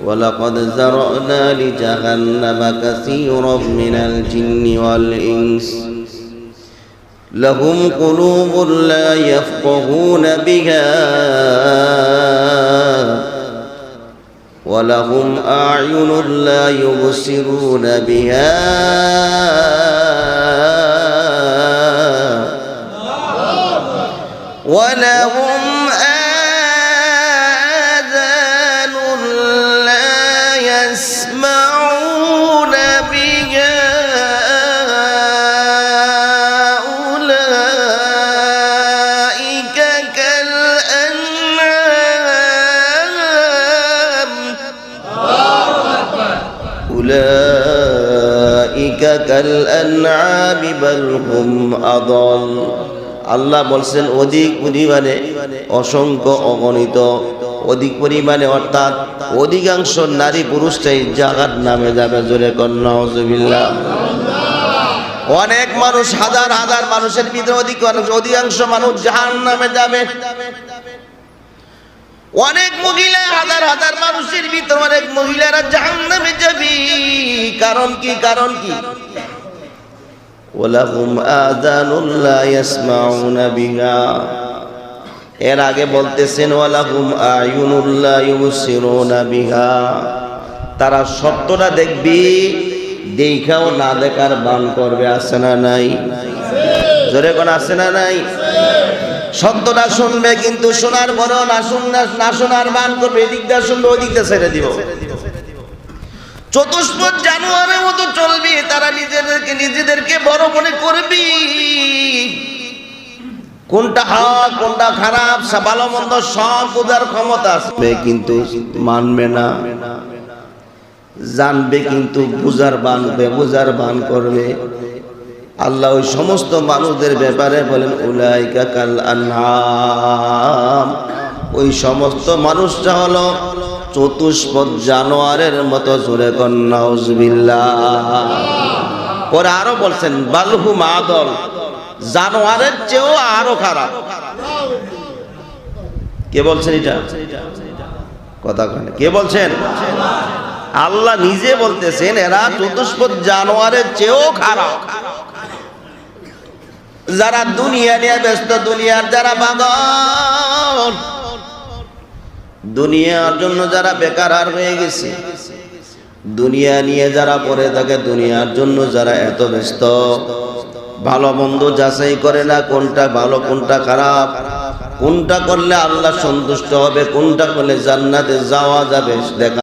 ولقد ذرأنا لجهنم كثيرا من الجن والإنس لهم قلوب لا يفقهون بها ولهم أعين لا يبصرون بها ولهم آذان لا يسمعون بها أولئك كالأنعام بل هم أضل আল্লাহ বলছেন অধিক পরিমাণে অসংখ্য অগণিত অধিক পরিমাণে অর্থাৎ অধিকাংশ নারী পুরুষটাই জাহান্নামে যাবে। জোরে কোন নাউজুবিল্লাহ। অনেক মানুষ হাজার হাজার মানুষের ভিতরে অধিকাংশ মানুষ জাহান্নামে যাবে। অনেক মহিলা হাজার হাজার মানুষের ভিতরে অনেক মহিলারা জাহান্নামে যাবে। কারণ কি? কারণ কি? ওয়ালাহুম আযানুন লা ইয়াসমাউনা বিহা। এর আগে বলতেছেন ওয়ালাহুম আয়ুনুন লা ইউবসিরুনা বিহা। তারা সত্যটা দেখবি, দেখাও না দেখার ভান করবে। আছে না নাই? জোরে কোন আছে না নাই? সত্যটা শুনবে কিন্তু শোনার পরও না শোনার ভান করবে। এদিকটা শুনবে ওদিকটা ছেড়ে দিব। চতুষ্পদ জানোয়ারের মতো চলবে। তারা নিজেদেরকে বড় মনে করবি। কোনটা হক কোনটা খারাপ ভালো মন্দ সব বোঝার ক্ষমতা আছে কিন্তু মানবে না। জানবে কিন্তু বুঝার ভান করবে। আল্লাহ ওই সমস্ত মানুষদের ব্যাপারে বলেন উলাইকা কাল আনআম। ওই সমস্ত মানুষটা হলো চতুষ্পদ জানোয়ারের মতো। জোরে কোন নাউজুবিল্লাহ। পরে আরো বলছেন বালহুম আদল, জানোয়ারের চেয়েও আরো খারাপ। কে বলছেন এটা? কথা কয় না। কে বলছেন? আল্লাহ নিজে বলতেছেন এরা চতুষ্পদ জানোয়ারের চেয়েও খারাপ। যারা দুনিয়া নিয়ে ব্যস্ত, দুনিয়ার যারা পাগল, দুনিয়ার জন্য যারা বেকার হয়ে গেছে, দুনিয়া নিয়ে যারা পড়ে থাকে, দুনিয়ার জন্য যারা এত ব্যস্ত, ভালো মন্দ যাচাই করে না কোনটা ভালো কোনটা খারাপ, কোনটা করলে আল্লাহ সন্তুষ্ট হবে, কোনটা করলে জান্নাতে যাওয়া যাবে দেখা